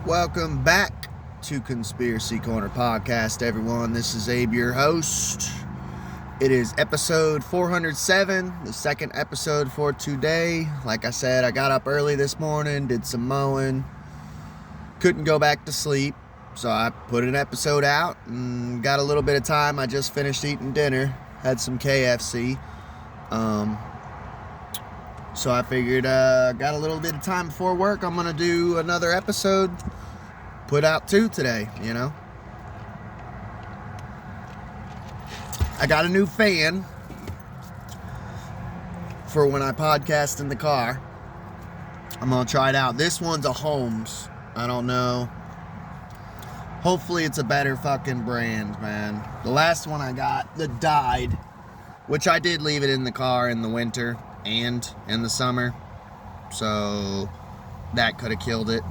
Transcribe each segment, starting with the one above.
Welcome back to Conspiracy Corner Podcast, everyone. This is Abe, your host. It is episode 407, the second episode for today. Like I said, I got up early this morning, did some mowing, couldn't go back to sleep, so I put an episode out and got a little bit of time. I just finished eating dinner, had some KFC. So I figured, got a little bit of time before work, I'm going to do another episode, put out 2 today, you know. I got a new fan for when I podcast in the car. I'm going to try it out. This one's a Holmes. I don't know. Hopefully it's a better fucking brand, man. The last one I got that died, which I did leave it in the car in the winter and in the summer, so that could have killed it.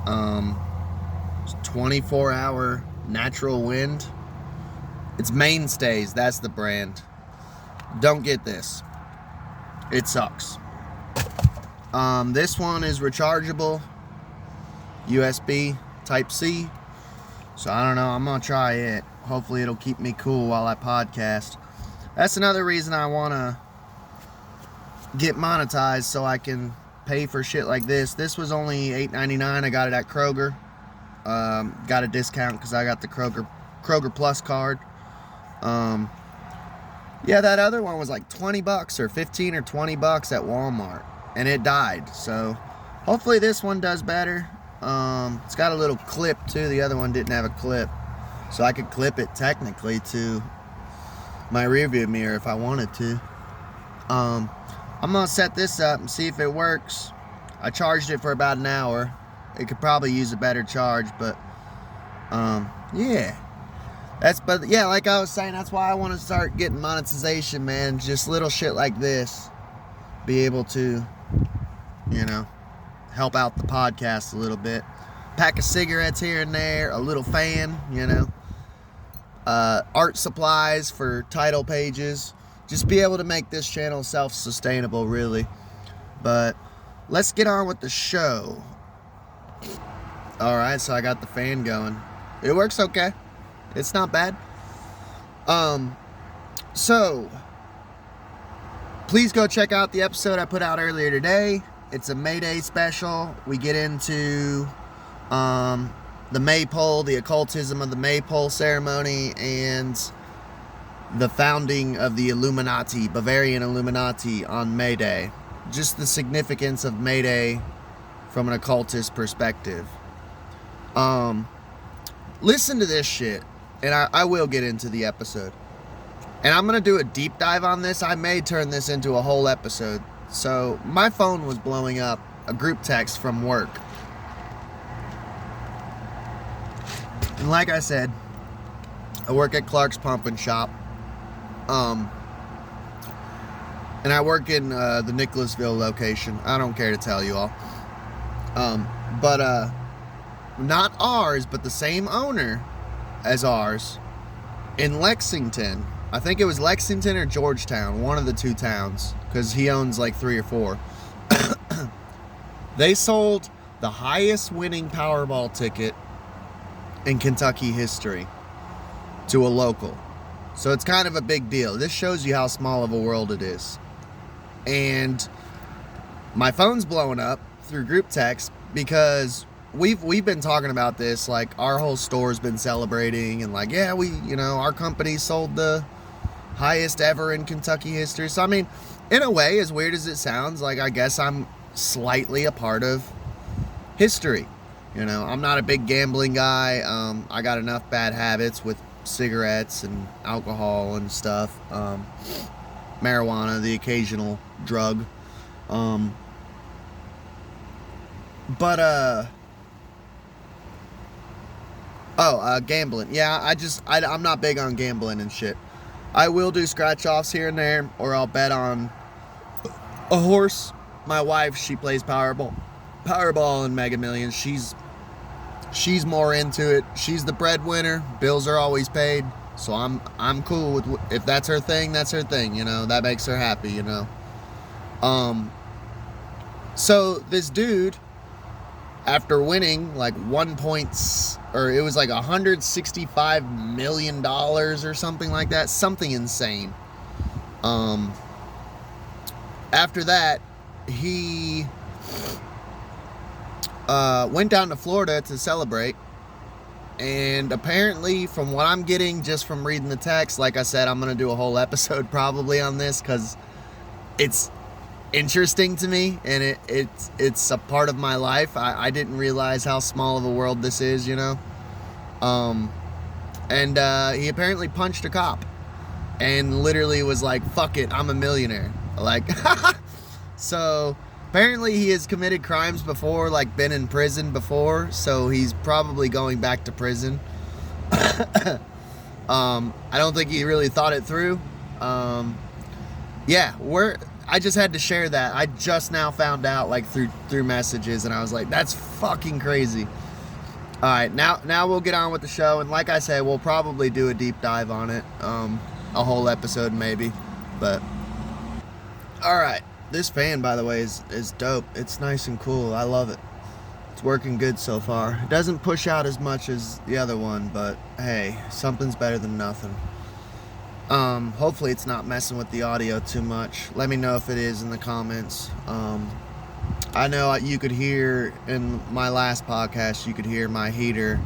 24-hour natural wind. It's Mainstays, that's the brand. Don't get this. It sucks. This one is rechargeable, USB Type-C. So I don't know, I'm gonna try it. Hopefully it'll keep me cool while I podcast. That's another reason I wanna get monetized, so I can pay for shit like this. This was only $8.99. I got it at Kroger. Got a discount because I got the Kroger Plus card. Yeah, that other one was like $20 or 15 or $20 at Walmart, and it died. So hopefully this one does better. It's got a little clip too. The other one didn't have a clip, so I could clip it technically to my rearview mirror if I wanted to. I'm gonna set this up and see if it works. I charged it for about an hour. It could probably use a better charge, but yeah. But yeah, like I was saying, that's why I want to start getting monetization, man. Just little shit like this. Be able to, you know, help out the podcast a little bit. Pack of cigarettes here and there, a little fan, you know. Art supplies for title pages. Just be able to make this channel self-sustainable, really. But let's get on with the show. Alright, so I got the fan going. It works okay. It's not bad. So please go check out the episode I put out earlier today. It's a May Day special. We get into the Maypole, the occultism of the Maypole ceremony, and the founding of the Illuminati, Bavarian Illuminati, on May Day. Just the significance of May Day from an occultist perspective. Listen to this shit, and I will get into the episode. And I'm going to do a deep dive on this. I may turn this into a whole episode. So, my phone was blowing up a group text from work. And like I said, I work at Clark's Pump and Shop. And I work in the Nicholasville location. I don't care to tell you all. But not ours, but the same owner as ours in Lexington. I think it was Lexington or Georgetown, one of the 2 towns, because he owns like 3 or 4. They sold the highest winning Powerball ticket in Kentucky history to a local. So it's kind of a big deal. This shows you how small of a world it is. And my phone's blowing up through group text because we've been talking about this. Like, our whole store's been celebrating, and like, yeah, our company sold the highest ever in Kentucky history. So I mean, in a way, as weird as it sounds, like, I guess I'm slightly a part of history. You know, I'm not a big gambling guy. I got enough bad habits with cigarettes and alcohol and stuff, marijuana, the occasional drug, gambling. Yeah, I'm not big on gambling and shit. I will do scratch offs here and there, or I'll bet on a horse. My wife, she plays Powerball and Mega Millions. She's more into it. She's the breadwinner. Bills are always paid. So I'm cool with, if that's her thing, that's her thing, you know. That makes her happy, you know. So this dude after winning like it was like $165 million or something like that, something insane. After that, he went down to Florida to celebrate. And apparently, from what I'm getting just from reading the text, like I said, I'm going to do a whole episode probably on this because it's interesting to me, and it's a part of my life. I didn't realize how small of a world this is, you know. And he apparently punched a cop and literally was like, fuck it, I'm a millionaire. Like, so apparently he has committed crimes before, like been in prison before, so he's probably going back to prison. I don't think he really thought it through. Yeah, I just had to share that. I just now found out, like, through messages, and I was like, that's fucking crazy. All right, now we'll get on with the show, and like I said, we'll probably do a deep dive on it, a whole episode maybe, but all right. This fan, by the way, is dope. It's nice and cool. I love it. It's working good so far. It doesn't push out as much as the other one, but hey, something's better than nothing. Hopefully it's not messing with the audio too much. Let me know if it is in the comments. I know you could hear in my last podcast, you could hear my heater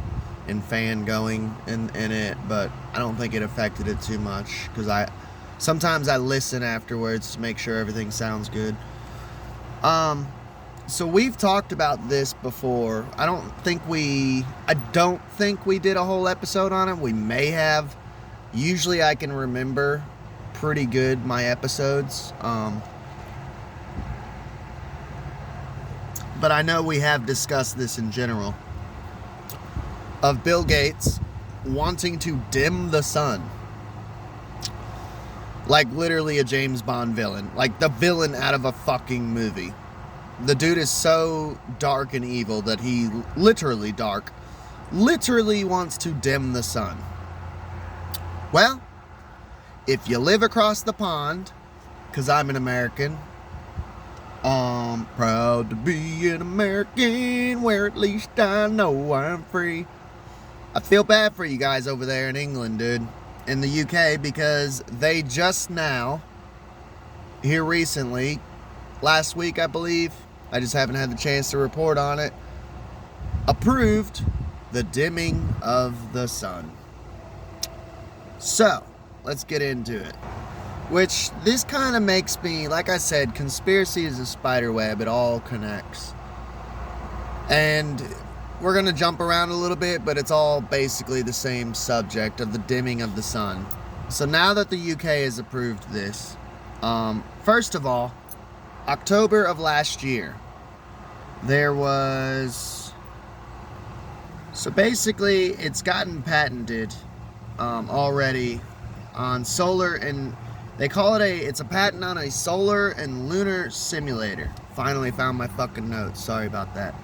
and fan going in it, but I don't think it affected it too much because sometimes I listen afterwards to make sure everything sounds good. So we've talked about this before. I don't think we did a whole episode on it. We may have. Usually I can remember pretty good my episodes. But I know we have discussed this in general. Of Bill Gates wanting to dim the sun. Like literally a James Bond villain. Like the villain out of a fucking movie. The dude is so dark and evil that he literally wants to dim the sun. Well, if you live across the pond, because I'm an American, proud to be an American, where at least I know I'm free. I feel bad for you guys over there in England, dude. In the UK, because they just now, here recently, last week I believe, I just haven't had the chance to report on it, approved the dimming of the sun. So, let's get into it. Which, this kind of makes me, like I said, conspiracy is a spider web, it all connects. And we're going to jump around a little bit, but it's all basically the same subject of the dimming of the sun. So now that the UK has approved this, first of all, October of last year, there was... So basically, it's gotten patented already on solar, and they call it it's a patent on a solar and lunar simulator. Finally found my fucking notes. Sorry about that.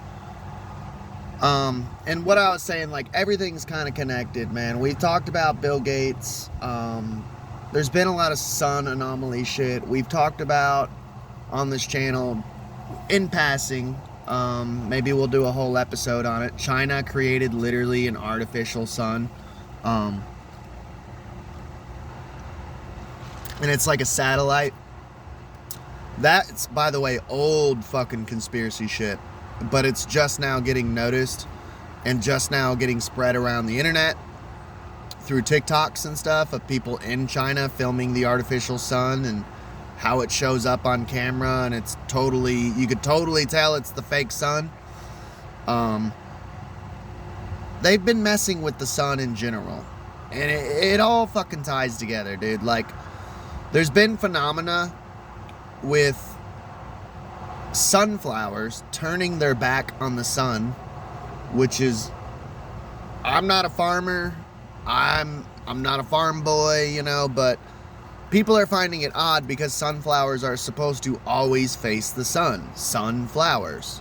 And what I was saying, like, everything's kind of connected, man. We talked about Bill Gates. There's been a lot of sun anomaly shit. We've talked about on this channel in passing. Maybe we'll do a whole episode on it. China created literally an artificial sun. And it's like a satellite. That's, by the way, old fucking conspiracy shit. But it's just now getting noticed and just now getting spread around the internet through TikToks and stuff of people in China filming the artificial sun and how it shows up on camera, and it's totally, you could totally tell it's the fake sun. They've been messing with the sun in general, and it all fucking ties together, dude. Like, there's been phenomena with sunflowers turning their back on the sun, which is, I'm not a farmer, I'm not a farm boy, you know, but people are finding it odd because sunflowers are supposed to always face the sun. Sunflowers.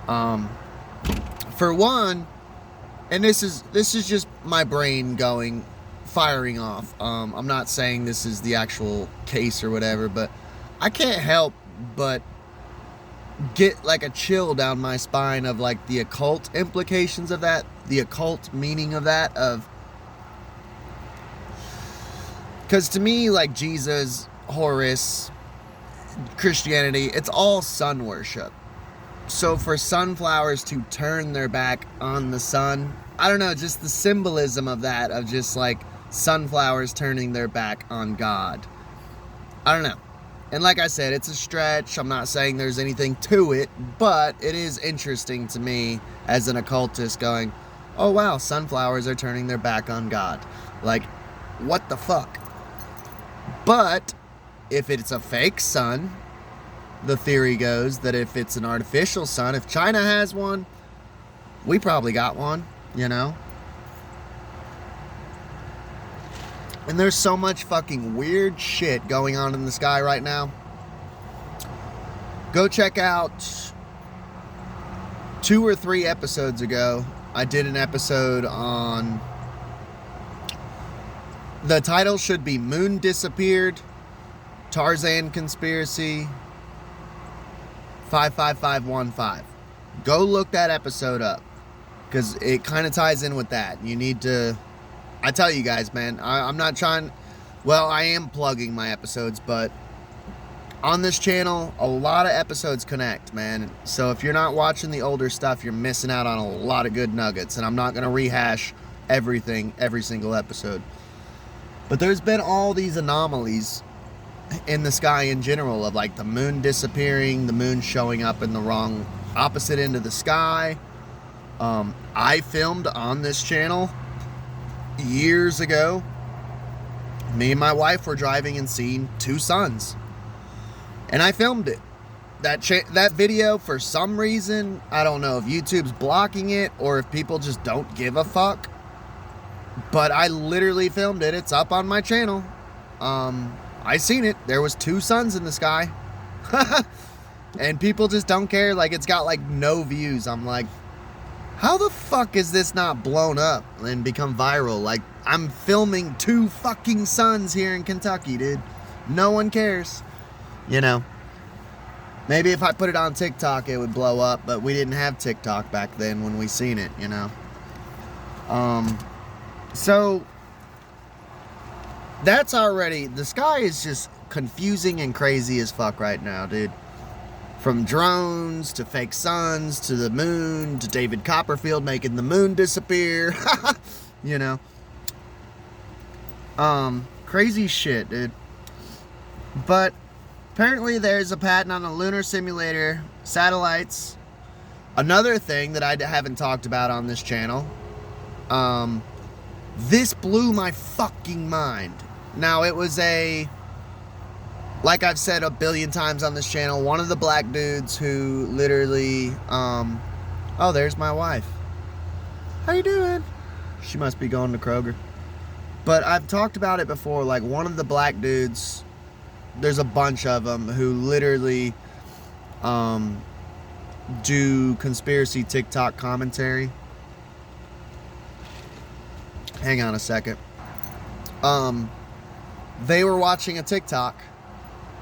For one, and this is just my brain firing off. I'm not saying this is the actual case or whatever, but I can't help but get like a chill down my spine of like the occult implications of that, the occult meaning of that, of, because to me, like Jesus, Horus, Christianity, it's all sun worship. So for sunflowers to turn their back on the sun, I don't know, just the symbolism of that, of just like sunflowers turning their back on God. I don't know. And like I said, it's a stretch. I'm not saying there's anything to it, but it is interesting to me as an occultist going, oh wow, sunflowers are turning their back on God. Like, what the fuck? But if it's a fake sun, the theory goes that if it's an artificial sun, if China has one, we probably got one, you know? And there's so much fucking weird shit going on in the sky right now. Go check out 2 or 3 episodes ago. I did an episode on... The title should be Moon Disappeared, Tarzan Conspiracy, 55515. Go look that episode up, because it kind of ties in with that. You need to... I tell you guys, man, I'm not trying... Well, I am plugging my episodes, but on this channel, a lot of episodes connect, man. So if you're not watching the older stuff, you're missing out on a lot of good nuggets. And I'm not going to rehash everything, every single episode. But there's been all these anomalies in the sky in general, of like the moon disappearing, the moon showing up in the wrong opposite end of the sky. I filmed on this channel years ago. Me and my wife were driving and seeing 2 suns, and I filmed it. That video, for some reason, I don't know if YouTube's blocking it or if people just don't give a fuck, but I literally filmed it. It's up on my channel. I seen it. There was 2 suns in the sky. And people just don't care. Like, it's got like no views. I'm like, how the fuck is this not blown up and become viral? Like, I'm filming 2 fucking suns here in Kentucky, dude. No one cares. You know, maybe if I put it on TikTok, it would blow up, but we didn't have TikTok back then when we seen it, you know. So that's already, the sky is just confusing and crazy as fuck right now, dude. From drones to fake suns to the moon to David Copperfield making the moon disappear. You know. Crazy shit, dude. But apparently there's a patent on a lunar simulator, satellites. Another thing that I haven't talked about on this channel. This blew my fucking mind. Now, it was like I've said a billion times on this channel, one of the black dudes who literally, oh, there's my wife. How you doing? She must be going to Kroger. But I've talked about it before, like one of the black dudes, there's a bunch of them who literally do conspiracy TikTok commentary. Hang on a second. They were watching a TikTok,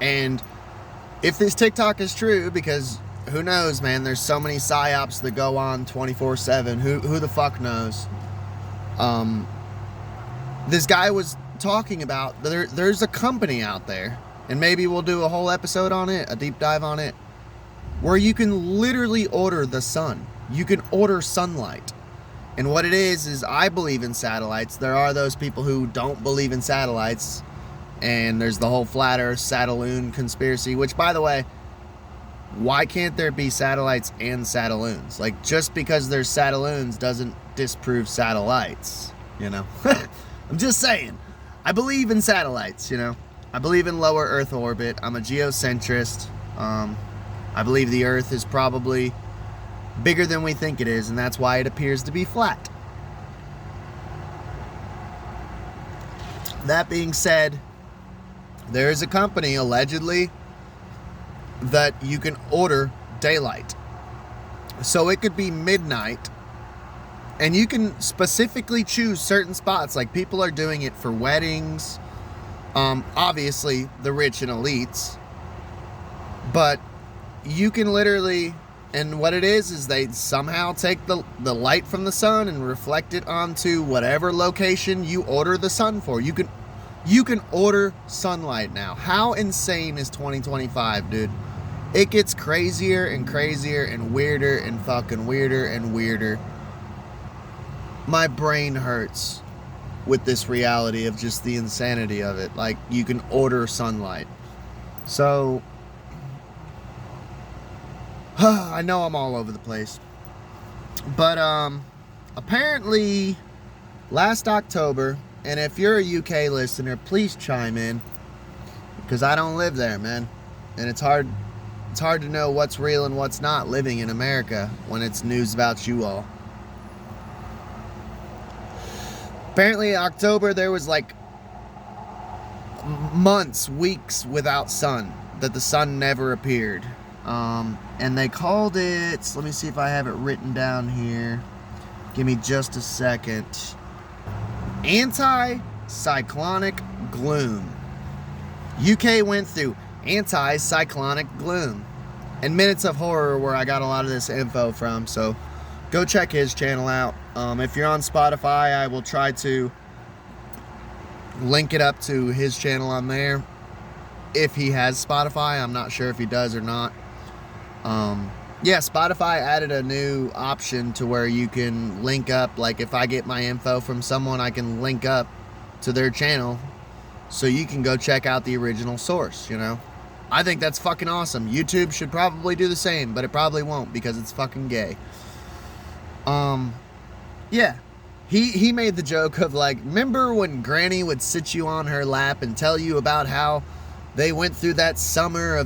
and if this TikTok is true, because who knows, man, there's so many psyops that go on 24/7, who the fuck knows. This guy was talking about, there's a company out there, and maybe we'll do a whole episode on it, a deep dive on it, where you can literally order the sun. You can order sunlight. And what it is I believe in satellites. There are those people who don't believe in satellites. And there's the whole flat earth satelloon conspiracy, which, by the way, why can't there be satellites and satelloons? Like, just because there's satelloons doesn't disprove satellites, you know? I'm just saying. I believe in satellites, you know? I believe in lower Earth orbit. I'm a geocentrist. I believe the Earth is probably bigger than we think it is, and that's why it appears to be flat. That being said, there is a company, allegedly, that you can order daylight. So it could be midnight, and you can specifically choose certain spots. Like, people are doing it for weddings, obviously the rich and elites, but you can literally, and what it is they somehow take the light from the sun and reflect it onto whatever location you order the sun for. You can order sunlight now. How insane is 2025, dude? It gets crazier and crazier and weirder and fucking weirder and weirder. My brain hurts with this reality of just the insanity of it. Like, you can order sunlight. So, I know I'm all over the place. But, apparently, last October, and if you're a UK listener, please chime in. Because I don't live there, man. And it's hard to know what's real and what's not living in America when it's news about you all. Apparently in October there was like months, weeks without sun, that the sun never appeared. And they called it, let me see if I have it written down here. Give me just a second. Anti-cyclonic gloom. UK went through anti-cyclonic gloom. And Minutes of Horror, where I got a lot of this info from, so go check his channel out. If you're on Spotify, I will try to link it up to his channel on there. If he has Spotify, I'm not sure if he does or not. Yeah, Spotify added a new option to where you can link up. Like, if I get my info from someone, I can link up to their channel so you can go check out the original source, you know? I think that's fucking awesome. YouTube should probably do the same, but it probably won't because it's fucking gay. Yeah. He made the joke of like, remember when Granny would sit you on her lap and tell you about how they went through that summer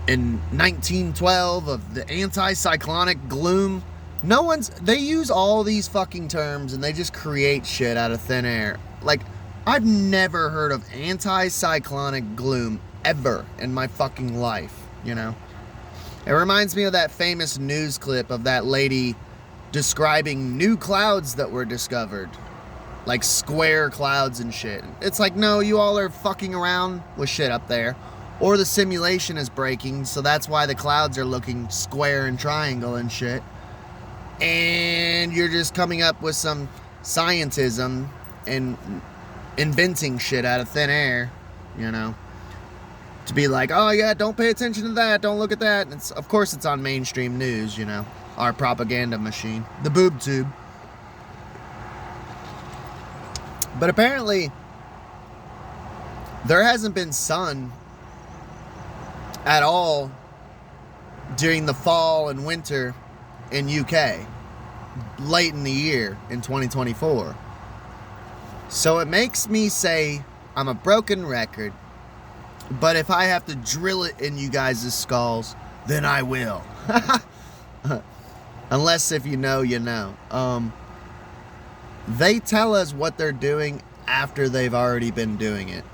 in 1912 of the anti-cyclonic gloom? They use all these fucking terms and they just create shit out of thin air. Like, I've never heard of anti-cyclonic gloom ever in my fucking life, you know? It reminds me of that famous news clip of that lady describing new clouds that were discovered. Like square clouds and shit. It's like, no, you all are fucking around with shit up there. Or the simulation is breaking, so that's why the clouds are looking square and triangle and shit. And you're just coming up with some scientism and inventing shit out of thin air, you know? To be like, oh yeah, don't pay attention to that, don't look at that. And of course it's on mainstream news, you know, our propaganda machine, the boob tube. But apparently there hasn't been sun at all during the fall and winter in UK late in the year in 2024. So it makes me say I'm a broken record. But if I have to drill it in you guys' skulls, then I will. Unless if you know, you know. They tell us what they're doing after they've already been doing it.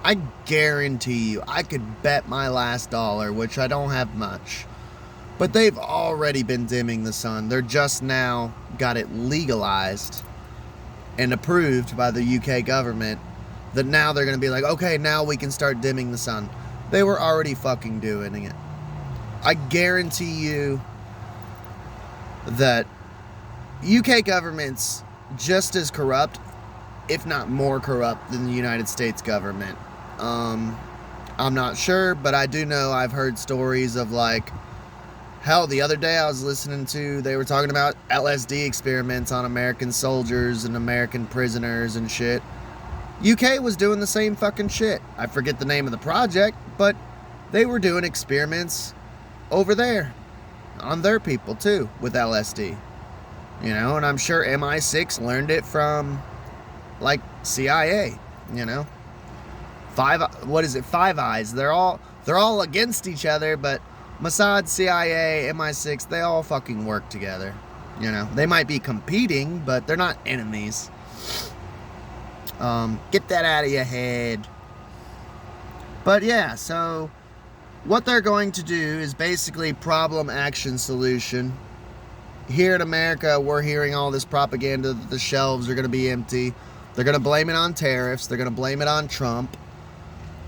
I guarantee you, I could bet my last dollar, which I don't have much, but they've already been dimming the sun. They're just now got it legalized and approved by the UK government. That now they're going to be like, okay, now we can start dimming the sun. They were already fucking doing it. I guarantee you that UK government's just as corrupt, if not more corrupt, than the United States government. I'm not sure, but I do know I've heard stories of like, hell, the other day I was listening to, they were talking about LSD experiments on American soldiers and American prisoners and shit. UK was doing the same fucking shit. I forget the name of the project, but they were doing experiments over there on their people too with LSD. You know, and I'm sure MI6 learned it from like CIA, you know. Five Eyes. They're all against each other, but Mossad, CIA, MI6, they all fucking work together. You know, they might be competing, but they're not enemies. Get that out of your head. But yeah, so what they're going to do is basically problem, action, solution. Here in America, we're hearing all this propaganda that the shelves are going to be empty. They're going to blame it on tariffs. They're going to blame it on Trump.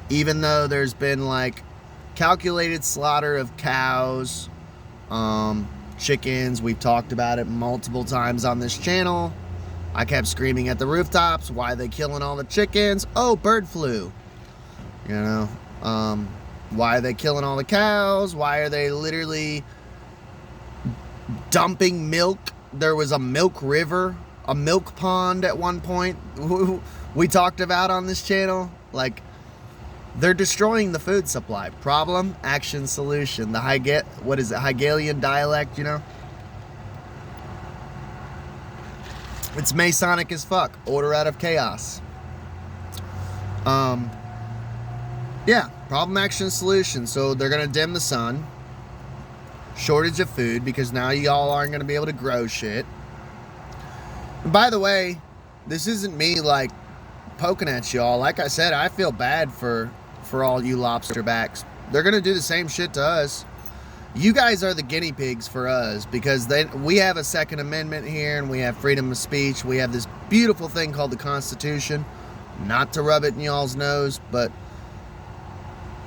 Even though there's been like calculated slaughter of cows, chickens. We've talked about it multiple times on this channel. I kept screaming at the rooftops, why are they killing all the chickens? Oh, bird flu. You know, why are they killing all the cows? Why are they literally dumping milk? There was a milk river, a milk pond at one point we talked about on this channel. Like, they're destroying the food supply. Problem, action, solution. The Hegelian dialect, you know? It's Masonic as fuck. Order out of chaos. Yeah, problem, action, solution. So they're going to dim the sun. Shortage of food because now y'all aren't going to be able to grow shit. And by the way, this isn't me like poking at y'all. Like I said, I feel bad for all you lobster backs. They're going to do the same shit to us. You guys are the guinea pigs for us because we have a Second Amendment here and we have freedom of speech. We have this beautiful thing called the Constitution. Not to rub it in y'all's nose, but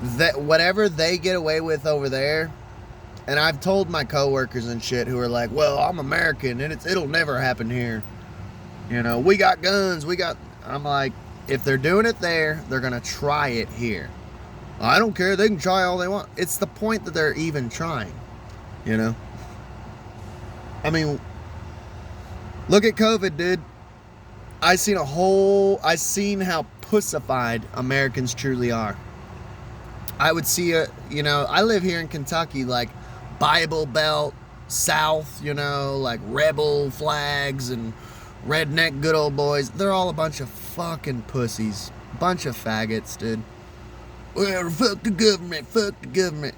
that whatever they get away with over there, and I've told my coworkers and shit who are like, well, I'm American and it'll never happen here. You know, we got guns, I'm like, if they're doing it there, they're going to try it here. I don't care. They can try all they want. It's the point that they're even trying, you know? I mean, look at COVID, dude. I seen how pussified Americans truly are. I would see I live here in Kentucky, like Bible Belt, South, you know, like rebel flags and redneck good old boys. They're all a bunch of fucking pussies. Bunch of faggots, dude. Well, fuck the government.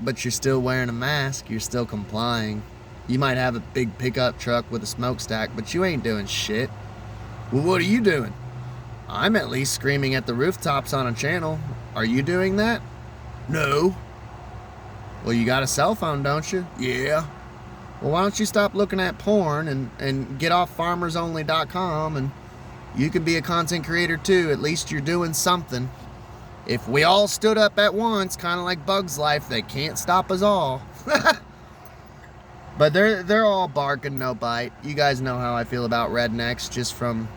But you're still wearing a mask. You're still complying. You might have a big pickup truck with a smokestack, but you ain't doing shit. Well, what are you doing? I'm at least screaming at the rooftops on a channel. Are you doing that? No. Well, you got a cell phone, don't you? Yeah. Well, why don't you stop looking at porn and get off farmersonly.com and you can be a content creator too. At least you're doing something. If we all stood up at once, kind of like Bug's Life, they can't stop us all. But they're all barking, no bite. You guys know how I feel about rednecks just from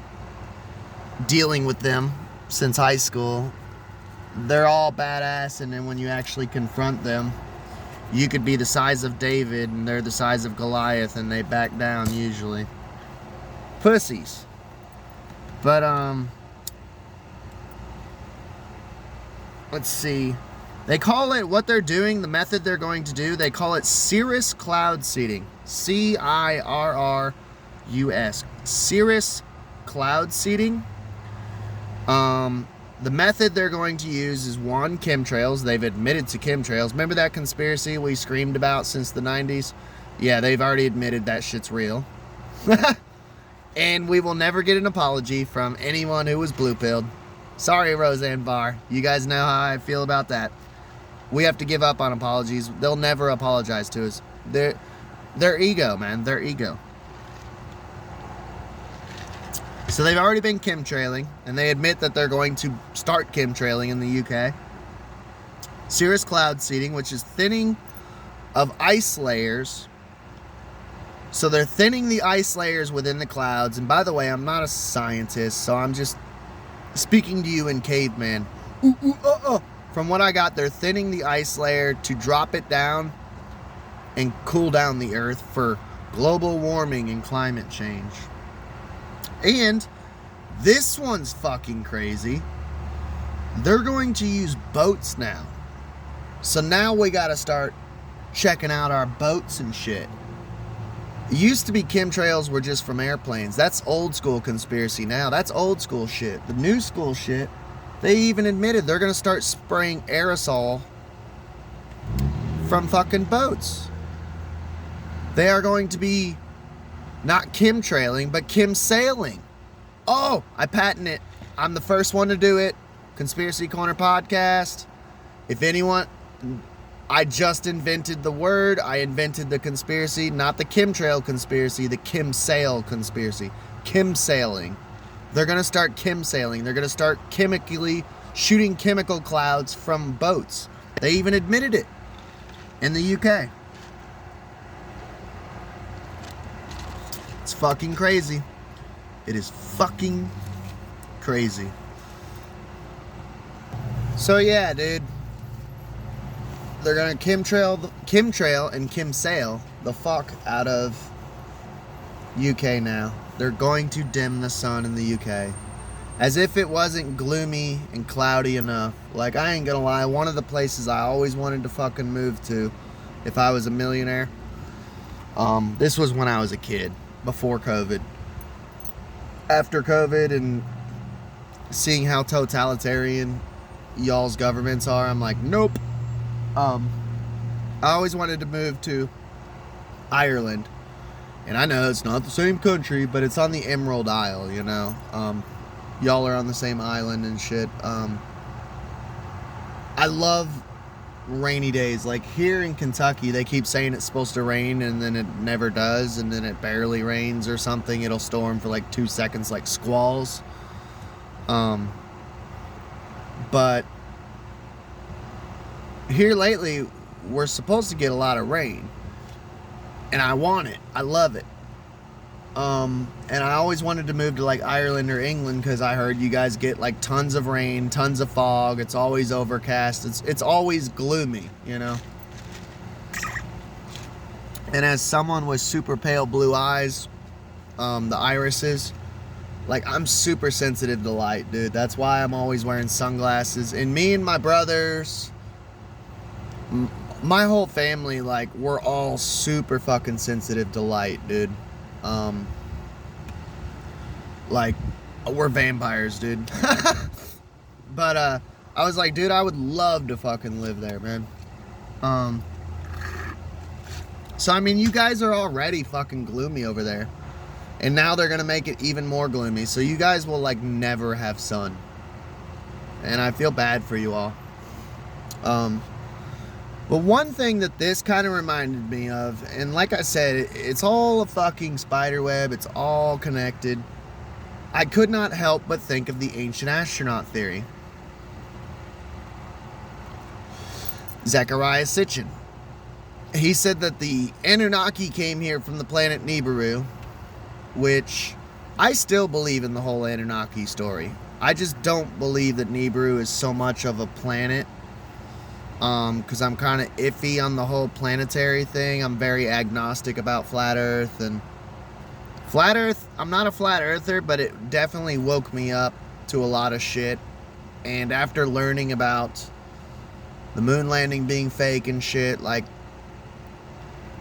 dealing with them since high school. They're all badass, and then when you actually confront them, you could be the size of David and they're the size of Goliath and they back down usually. Pussies. But let's see. They call it, what they're doing, the method they're going to do, they call it cirrus cloud seeding. CIRRUS. Cirrus cloud seeding. The method they're going to use is one, chemtrails. They've admitted to chemtrails. Remember that conspiracy we screamed about since the 90s? Yeah, they've already admitted that shit's real. And we will never get an apology from anyone who was blue-pilled. Sorry, Roseanne Barr. You guys know how I feel about that. We have to give up on apologies. They'll never apologize to us. Their ego, man. Their ego. So they've already been chemtrailing, and they admit that they're going to start chemtrailing in the UK. Cirrus cloud seeding, which is thinning of ice layers. So they're thinning the ice layers within the clouds. And by the way, I'm not a scientist, so I'm just speaking to you in caveman. From what I got, they're thinning the ice layer to drop it down and cool down the earth for global warming and climate change. And this one's fucking crazy. They're going to use boats now. So now we gotta start checking out our boats and shit. It used to be chemtrails were just from airplanes. That's old school conspiracy now. That's old school shit. The new school shit, they even admitted they're gonna start spraying aerosol from fucking boats. They are going to be not chemtrailing, but chemsailing. Oh, I patent it. I'm the first one to do it. Conspiracy Corner Podcast. If anyone, I just invented the word. I invented the conspiracy, not the chemtrail conspiracy, the chemsail conspiracy. Chemsailing. They're going to start chemsailing. They're going to start chemically shooting chemical clouds from boats. They even admitted it in the UK. It's fucking crazy. It is fucking crazy. So yeah, dude. They're gonna chemtrail and chemsail the fuck out of UK now. They're going to dim the sun in the UK. As if it wasn't gloomy and cloudy enough. Like, I ain't gonna lie, one of the places I always wanted to fucking move to if I was a millionaire, this was when I was a kid, before COVID. After COVID and seeing how totalitarian y'all's governments are, I'm like, nope. I always wanted to move to Ireland. And I know it's not the same country, but it's on the Emerald Isle, you know. Y'all are on the same island and shit. I love rainy days. Like here in Kentucky, they keep saying it's supposed to rain and then it never does, and then it barely rains or something. It'll storm for like 2 seconds, like squalls. But here lately, we're supposed to get a lot of rain. And I want it. I love it. And I always wanted to move to like Ireland or England because I heard you guys get like tons of rain, tons of fog. It's always overcast. It's always gloomy, you know. And as someone with super pale blue eyes, the irises, like I'm super sensitive to light, dude. That's why I'm always wearing sunglasses. And me and my brothers, my whole family, like we're all super fucking sensitive to light, dude. Like we're vampires, dude. But I was like, dude, I would love to fucking live there, man. So I mean, you guys are already fucking gloomy over there, and now they're gonna make it even more gloomy, so you guys will like never have sun, and I feel bad for you all. But one thing that this kind of reminded me of, and like I said, it's all a fucking spider web, it's all connected. I could not help but think of the ancient astronaut theory. Zecharia Sitchin. He said that the Anunnaki came here from the planet Nibiru, which I still believe in the whole Anunnaki story. I just don't believe that Nibiru is so much of a planet. Because I'm kind of iffy on the whole planetary thing. I'm very agnostic about flat Earth. And flat Earth, I'm not a flat earther, but it definitely woke me up to a lot of shit. And after learning about the moon landing being fake and shit, like,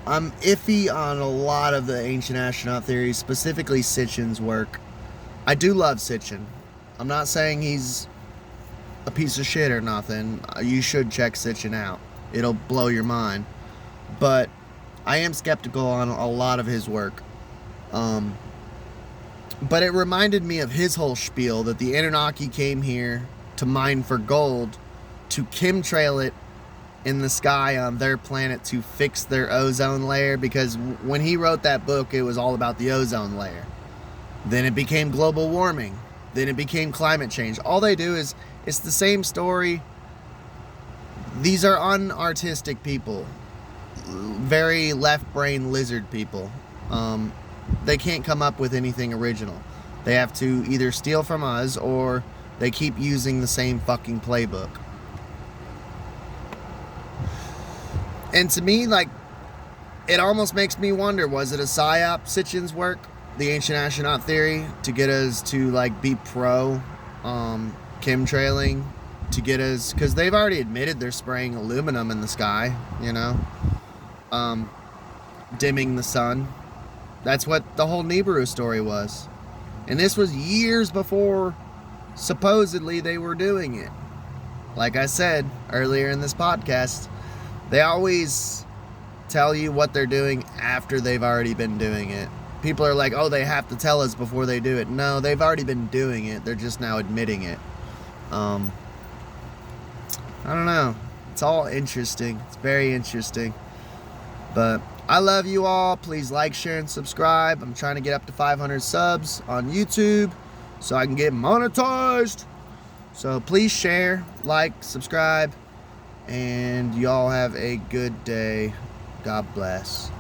I'm iffy on a lot of the ancient astronaut theories, specifically Sitchin's work. I do love Sitchin. I'm not saying he's a piece of shit or nothing. You should check Sitchin out. It'll blow your mind. But I am skeptical on a lot of his work. But it reminded me of his whole spiel that the Anunnaki came here to mine for gold, to chemtrail it in the sky on their planet to fix their ozone layer, because when he wrote that book, it was all about the ozone layer. Then it became global warming. Then it became climate change. All they do is, it's the same story. These are unartistic people. Very left-brain lizard people. They can't come up with anything original. They have to either steal from us or they keep using the same fucking playbook. And to me, like, it almost makes me wonder, was it a psyop, Sitchin's work, the ancient astronaut theory, to get us to, like, be pro chemtrailing, to get us, because they've already admitted they're spraying aluminum in the sky, you know, dimming the sun. That's what the whole Nibiru story was. And this was years before supposedly they were doing it. Like I said earlier in this podcast, they always tell you what they're doing after they've already been doing it. People are like, oh, they have to tell us before they do it. No, they've already been doing it. They're just now admitting it. I don't know. It's all interesting. It's very interesting. But I love you all. Please like, share, and subscribe. I'm trying to get up to 500 subs on YouTube so I can get monetized. So please share, like, subscribe, And y'all have a good day. God bless.